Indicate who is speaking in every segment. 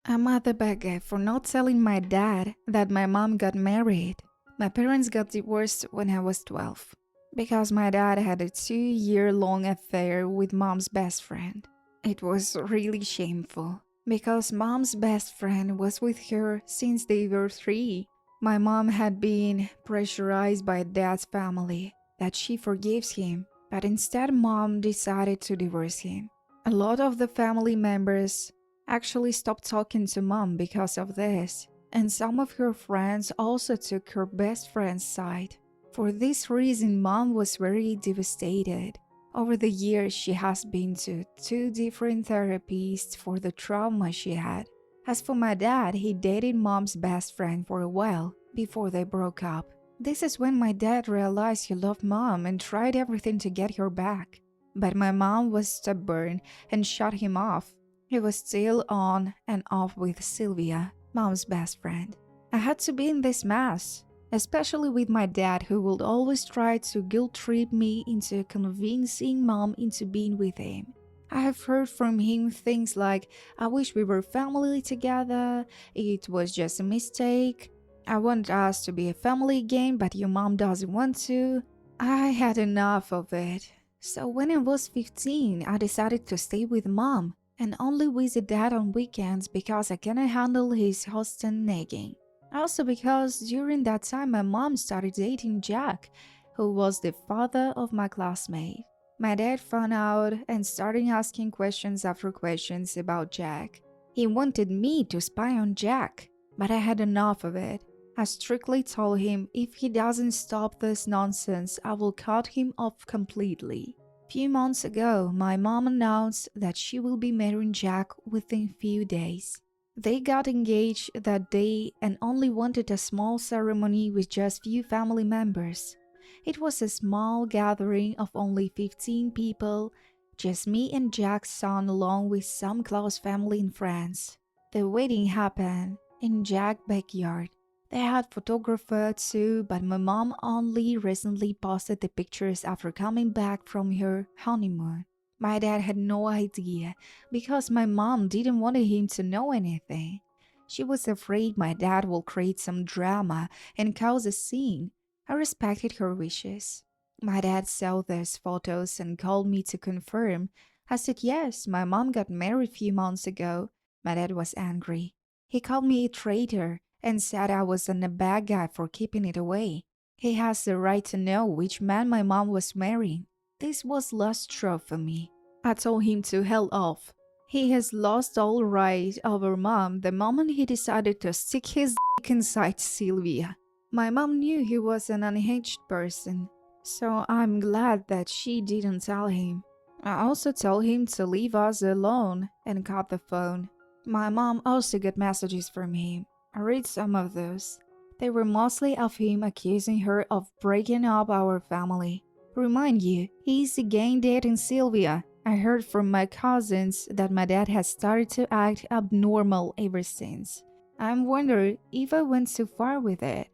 Speaker 1: I'm at the bad for not telling my dad that my mom got married. My parents got divorced when I was 12 because my dad had a 2-year-long affair with mom's best friend. It was really shameful because mom's best friend was with her since they were 3. My mom had been pressurized by dad's family that she forgives him, but instead mom decided to divorce him. A lot of the family members actually stopped talking to mom because of this, and some of her friends also took her best friend's side. For this reason, mom was very devastated. Over the years, she has been to 2 different therapists for the trauma she had. As for my dad, he dated mom's best friend for a while before they broke up. This is when my dad realized he loved mom and tried everything to get her back. But my mom was stubborn and shut him off. He was still on and off with Sylvia, mom's best friend. I had to be in this mess, especially with my dad, who would always try to guilt trip me into convincing mom into being with him. I have heard from him things like, I wish we were family together, it was just a mistake, I want us to be a family again, but your mom doesn't want to. I had enough of it. So when I was 15, I decided to stay with mom and only visit dad on weekends because I cannot handle his constant nagging. Also because during that time my mom started dating Jack, who was the father of my classmate. My dad found out and started asking questions after questions about Jack. He wanted me to spy on Jack, but I had enough of it. I strictly told him if he doesn't stop this nonsense, I will cut him off completely. Few months ago, my mom announced that she will be marrying Jack within few days. They got engaged that day and only wanted a small ceremony with just few family members. It was a small gathering of only 15 people, just me and Jack's son along with some close family and friends. The wedding happened in Jack's backyard. They had photographer too, but my mom only recently posted the pictures after coming back from her honeymoon. My dad had no idea because my mom didn't want him to know anything. She was afraid my dad will create some drama and cause a scene. I respected her wishes. My dad saw those photos and called me to confirm. I said yes, my mom got married a few months ago. My dad was angry. He called me a traitor and said I wasn't a bad guy for keeping it away. He has the right to know which man my mom was marrying. This was last straw for me. I told him to hell off. He has lost all right over mom the moment he decided to stick his dick inside Sylvia. My mom knew he was an unhinged person, so I'm glad that she didn't tell him. I also told him to leave us alone and cut the phone. My mom also got messages from him. I read some of those. They were mostly of him accusing her of breaking up our family. Remind you, he's again dating Sylvia. I heard from my cousins that my dad has started to act abnormal ever since. I'm wondering if I went too far with it.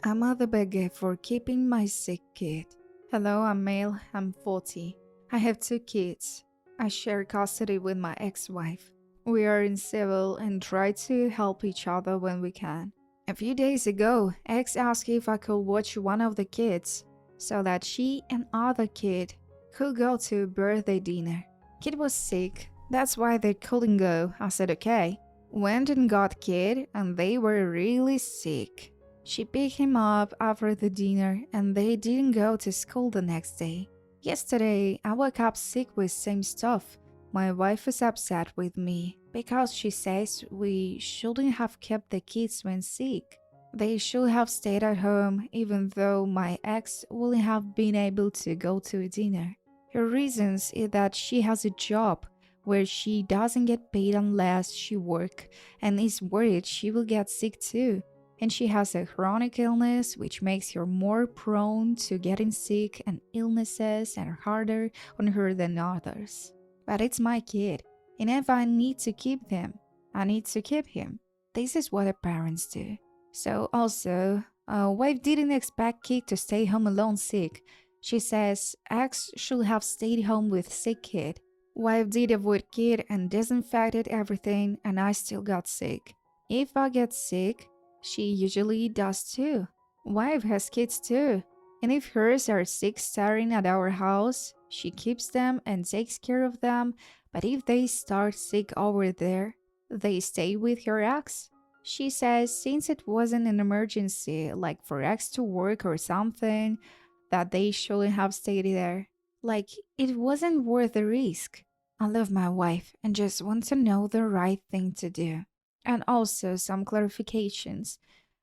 Speaker 1: I'm at the beggar for keeping my sick kid. Hello, I'm male, I'm 40. I have 2 kids. I share custody with my ex-wife. We are in civil and try to help each other when we can. A few days ago, ex asked if I could watch one of the kids so that she and other kid could go to a birthday dinner. Kid was sick, that's why they couldn't go. I said okay. Went and got kid and they were really sick. She picked him up after the dinner and they didn't go to school the next day. Yesterday, I woke up sick with same stuff. My wife is upset with me because she says we shouldn't have kept the kids when sick. They should have stayed at home even though my ex wouldn't have been able to go to a dinner. Her reasons is that she has a job where she doesn't get paid unless she works and is worried she will get sick too. And she has a chronic illness which makes her more prone to getting sick and illnesses are harder on her than others. But it's my kid, and if I need to keep him, I need to keep him. This is what our parents do. So also, wife didn't expect kid to stay home alone sick. She says ex should have stayed home with sick kid. Wife did avoid kid and disinfected everything, and I still got sick. If I get sick, she usually does too. Wife has kids too, and if hers are sick staring at our house, she keeps them and takes care of them, but if they start sick over there, they stay with her ex. She says since it wasn't an emergency, like for ex to work or something, that they shouldn't have stayed there. Like, it wasn't worth the risk. I love my wife and just want to know the right thing to do. And also, some clarifications.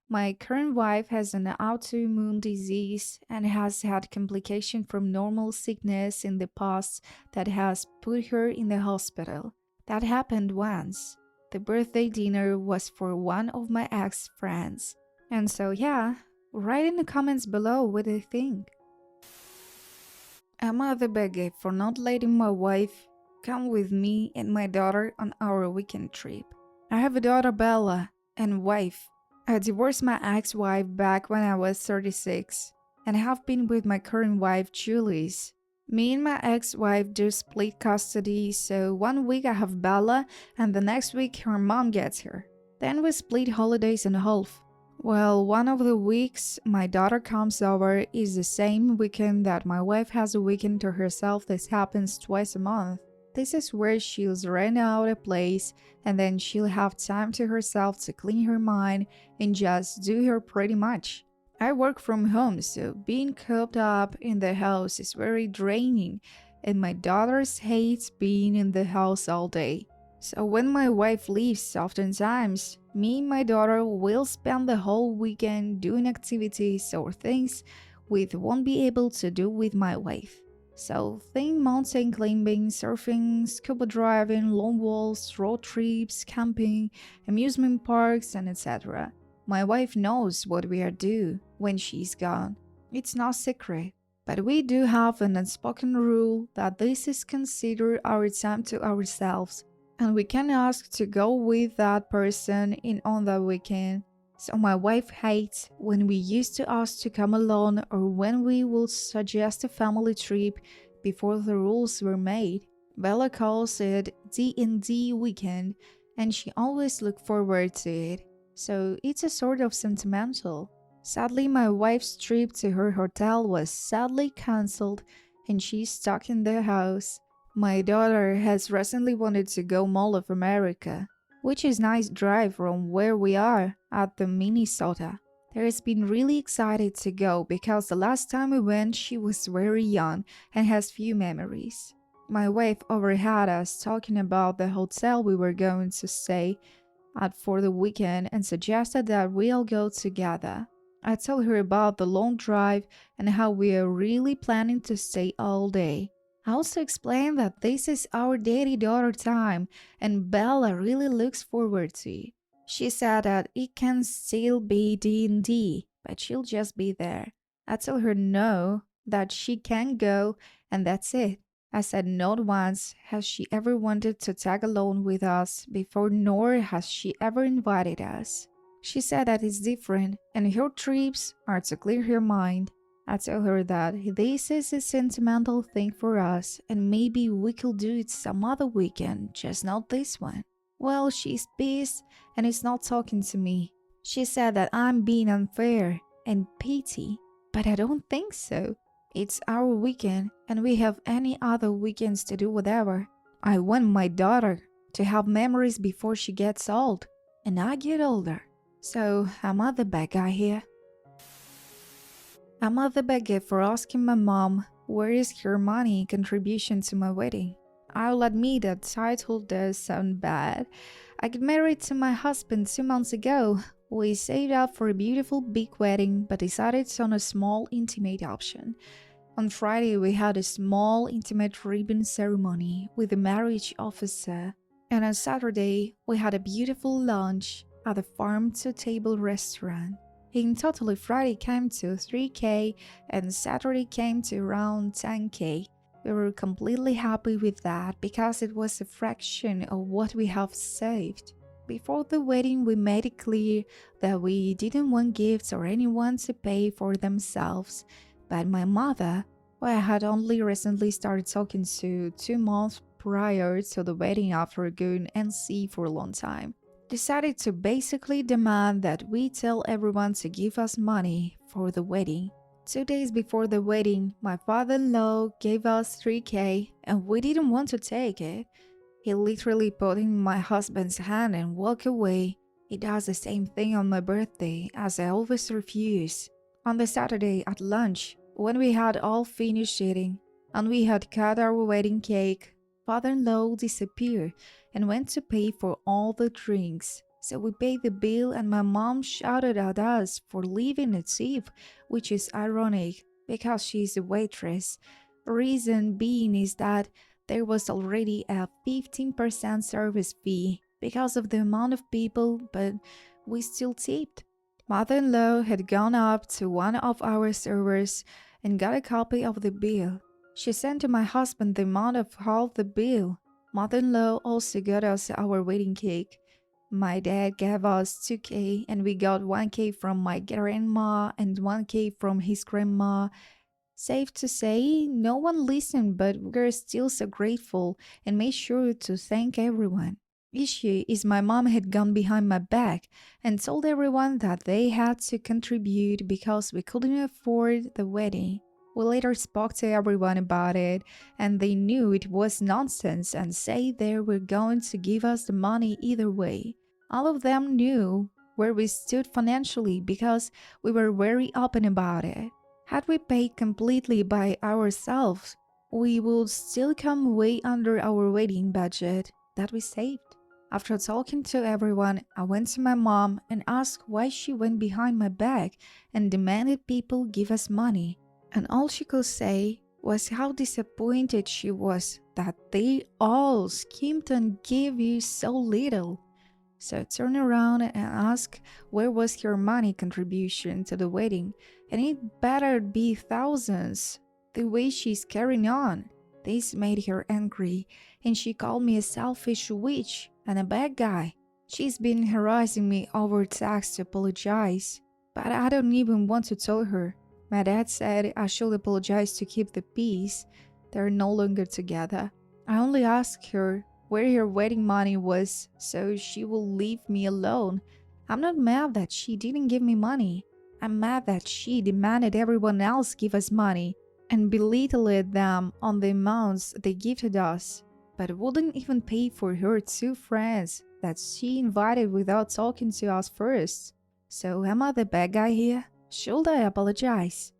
Speaker 1: My current wife has an autoimmune disease and has had complication from normal sickness in the past that has put her in the hospital. That happened once. The birthday dinner was for one of my ex friends. And so, yeah, write in the comments below what you think. Am I the bad for not letting my wife come with me and my daughter on our weekend trip? I have a daughter, Bella, and wife. I divorced my ex-wife back when I was 36 and have been with my current wife, Julie's. Me and my ex-wife do split custody, so one week I have Bella and the next week her mom gets her. Then we split holidays in half. Well, one of the weeks my daughter comes over is the same weekend that my wife has a weekend to herself. This happens twice a month. This is where she'll rent out a place and then she'll have time to herself to clean her mind and just do her pretty much. I work from home, so being cooped up in the house is very draining, and my daughter hates being in the house all day. So when my wife leaves, oftentimes, me and my daughter will spend the whole weekend doing activities or things we won't be able to do with my wife. So think mountain climbing, surfing, scuba diving, long walks, road trips, camping, amusement parks, and etc. My wife knows what we are due when she's gone. It's not secret. But we do have an unspoken rule that this is considered our time to ourselves, and we can ask to go with that person in on that weekend. So my wife hates when we used to ask to come alone or when we would suggest a family trip before the rules were made. Bella calls it D&D weekend and she always look forward to it. So it's a sort of sentimental. Sadly, my wife's trip to her hotel was sadly cancelled and she's stuck in the house. My daughter has recently wanted to go Mall of America, which is nice drive from where we are at the Minnesota. There has been really excited to go because the last time we went she was very young and has few memories. My wife overheard us talking about the hotel we were going to stay at for the weekend and suggested that we all go together. I told her about the long drive and how we are really planning to stay all day. I also explained that this is our daddy-daughter time and Bella really looks forward to it. She said that it can still be D&D, but she'll just be there. I told her no, that she can go and that's it. I said not once has she ever wanted to tag along with us before, nor has she ever invited us. She said that it's different and her trips are to clear her mind. I told her that this is a sentimental thing for us and maybe we could do it some other weekend, just not this one. Well, she's pissed and is not talking to me. She said that I'm being unfair and petty, but I don't think so. It's our weekend and we have any other weekends to do whatever. I want my daughter to have memories before she gets old and I get older. So am I the bad guy here? Am I the bad guy for asking my mom where is her money contribution to my wedding? I'll admit that title does sound bad. I got married to my husband 2 months ago. We saved up for a beautiful big wedding but decided on a small intimate option. On Friday we had a small intimate ribbon ceremony with the marriage officer, and on Saturday we had a beautiful lunch at the farm-to-table restaurant. In total, Friday came to 3K and Saturday came to around 10K. We were completely happy with that because it was a fraction of what we have saved. Before the wedding, we made it clear that we didn't want gifts or anyone to pay for themselves. But my mother, who I had only recently started talking to 2 months prior to the wedding after going NC for a long time, decided to basically demand that we tell everyone to give us money for the wedding. 2 days before the wedding, my father-in-law gave us 3K and we didn't want to take it. He literally put in my husband's hand and walked away. He does the same thing on my birthday, as I always refuse. On the Saturday at lunch, when we had all finished eating and we had cut our wedding cake, father-in-law disappeared and went to pay for all the drinks. So we paid the bill and my mom shouted at us for leaving a tip, which is ironic because she's a waitress. The reason being is that there was already a 15% service fee because of the amount of people, but we still tipped. Mother-in-law had gone up to one of our servers and got a copy of the bill. She sent to my husband the amount of half the bill. Mother-in-law also got us our wedding cake. My dad gave us 2K and we got 1K from my grandma and 1K from his grandma. Safe to say, no one listened, but we're still so grateful and made sure to thank everyone. Issue is my mom had gone behind my back and told everyone that they had to contribute because we couldn't afford the wedding. We later spoke to everyone about it and they knew it was nonsense and said they were going to give us the money either way. All of them knew where we stood financially because we were very open about it. Had we paid completely by ourselves, we would still come way under our wedding budget that we saved. After talking to everyone, I went to my mom and asked why she went behind my back and demanded people give us money. And all she could say was how disappointed she was that they all schemed and gave you so little. So I turned around and asked where was her money contribution to the wedding, and it better be thousands. The way she's carrying on. This made her angry, and she called me a selfish witch and a bad guy. She's been harassing me over text to apologize, but I don't even want to tell her. My dad said I should apologize to keep the peace. They're no longer together. I only asked her where her wedding money was so she will leave me alone. I'm not mad that she didn't give me money. I'm mad that she demanded everyone else give us money and belittled them on the amounts they gifted us, but wouldn't even pay for her 2 friends that she invited without talking to us first. So am I the bad guy here? Should I apologize?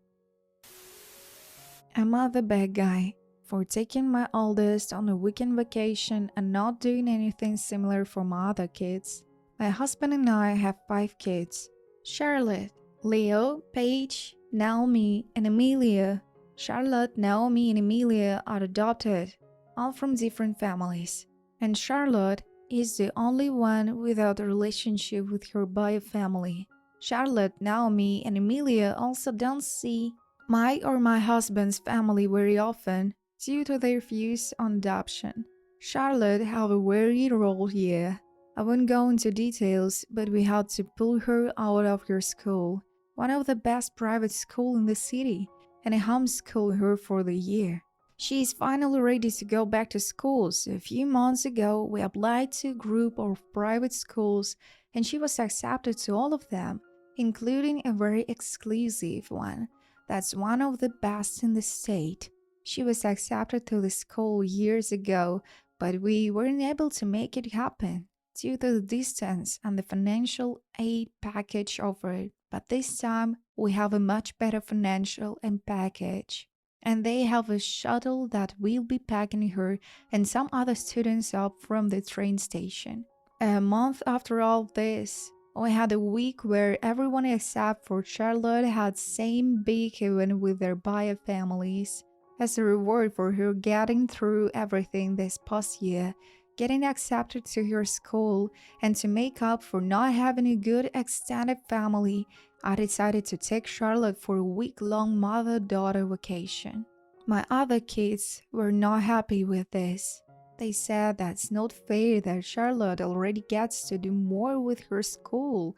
Speaker 1: Am I the bad guy for taking my oldest on a weekend vacation and not doing anything similar for my other kids? My husband and I have 5 kids. Charlotte, Leo, Paige, Naomi, and Amelia. Charlotte, Naomi, and Amelia are adopted, all from different families. And Charlotte is the only one without a relationship with her bio family. Charlotte, Naomi, and Amelia also don't see my or my husband's family very often due to their views on adoption. Charlotte had a very rough year. I won't go into details, but we had to pull her out of her school, one of the best private schools in the city, and homeschool her for the year. She is finally ready to go back to school, so a few months ago we applied to a group of private schools and she was accepted to all of them, including a very exclusive one that's one of the best in the state. She was accepted to the school years ago, but we weren't able to make it happen due to the distance and the financial aid package offered. But this time, we have a much better financial aid package. And they have a shuttle that will be picking her and some other students up from the train station. A month after all this, we had a week where everyone except for Charlotte had same big event with their bio families. As a reward for her getting through everything this past year, getting accepted to her school, and to make up for not having a good extended family, I decided to take Charlotte for a week-long mother-daughter vacation. My other kids were not happy with this. They said that's not fair that Charlotte already gets to do more with her school.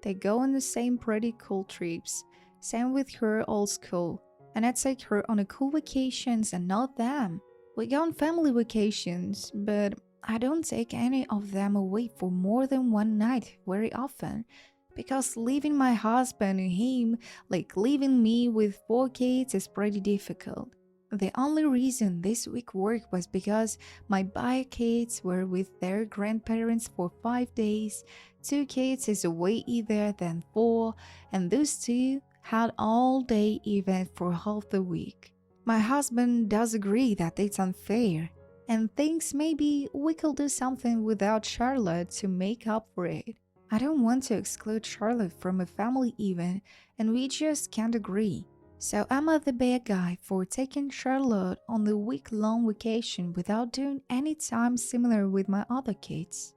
Speaker 1: They go on the same pretty cool trips, same with her old school, and I take her on a cool vacations and not them. We go on family vacations, but I don't take any of them away for more than one night very often. Because leaving my husband and him, like leaving me with 4 kids, is pretty difficult. The only reason this week worked was because my bio kids were with their grandparents for 5 days, 2 kids is away either than 4, and those two had all day event for half the week. My husband does agree that it's unfair and thinks maybe we could do something without Charlotte to make up for it. I don't want to exclude Charlotte from a family event, and we just can't agree. So I'm the bad guy for taking Charlotte on the week-long vacation without doing any time similar with my other kids.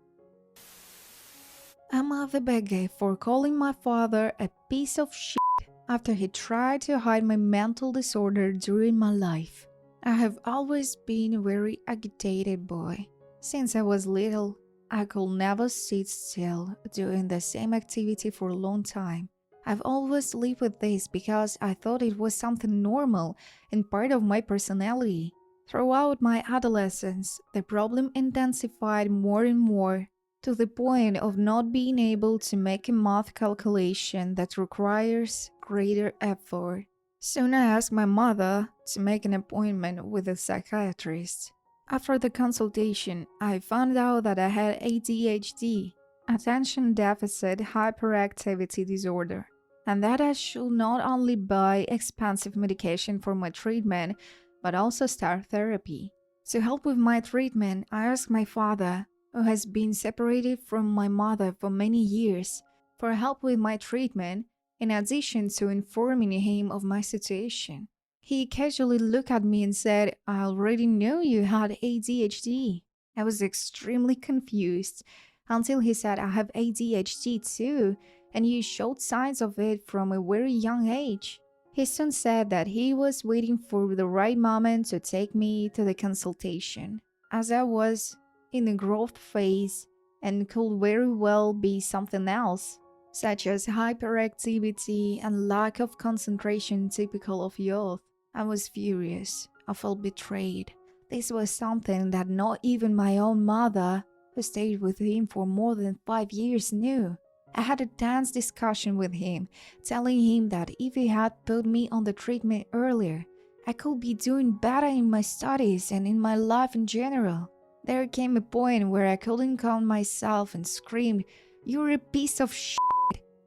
Speaker 1: I'm the bad guy for calling my father a piece of shit after he tried to hide my mental disorder during my life. I have always been a very agitated boy. Since I was little, I could never sit still doing the same activity for a long time. I've always lived with this because I thought it was something normal and part of my personality. Throughout my adolescence, the problem intensified more and more to the point of not being able to make a math calculation that requires greater effort. Soon I asked my mother to make an appointment with a psychiatrist. After the consultation, I found out that I had ADHD, attention deficit hyperactivity disorder, and that I should not only buy expensive medication for my treatment, but also start therapy. To help with my treatment, I asked my father, who has been separated from my mother for many years, for help with my treatment, in addition to informing him of my situation. He casually looked at me and said, "I already knew you had ADHD." I was extremely confused until he said, "I have ADHD too, and you showed signs of it from a very young age." He soon said that he was waiting for the right moment to take me to the consultation, as I was in the growth phase and could very well be something else, such as hyperactivity and lack of concentration typical of youth. I was furious. I felt betrayed. This was something that not even my own mother, who stayed with him for more than 5 years, knew. I had a tense discussion with him, telling him that if he had put me on the treatment earlier, I could be doing better in my studies and in my life in general. There came a point where I couldn't calm myself and screamed, "You're a piece of shit."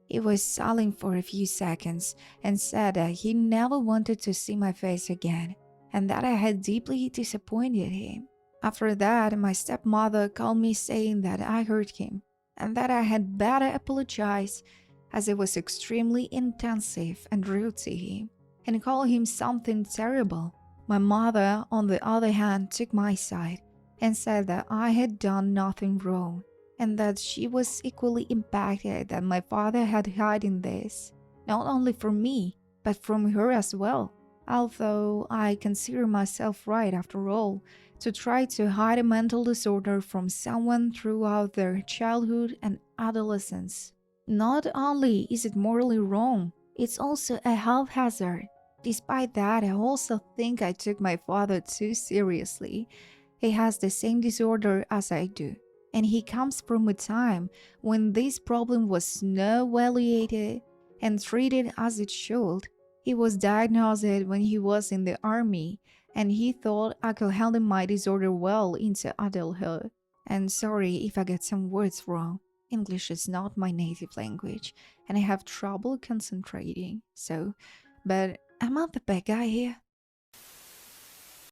Speaker 1: He was silent for a few seconds and said that he never wanted to see my face again and that I had deeply disappointed him. After that, my stepmother called me saying that I hurt him and that I had better apologize, as it was extremely intensive and rude to him, and call him something terrible. My mother, on the other hand, took my side and said that I had done nothing wrong, and that she was equally impacted that my father had hidden this, not only from me, but from her as well. Although I consider myself right, after all, to try to hide a mental disorder from someone throughout their childhood and adolescence. Not only is it morally wrong, it's also a health hazard. Despite that, I also think I took my father too seriously. He has the same disorder as I do, and he comes from a time when this problem was not evaluated and treated as it should. He was diagnosed when he was in the army, and he thought I could handle my disorder well into adulthood. And sorry if I get some words wrong. English is not my native language, and I have trouble concentrating. But I'm not the bad guy here.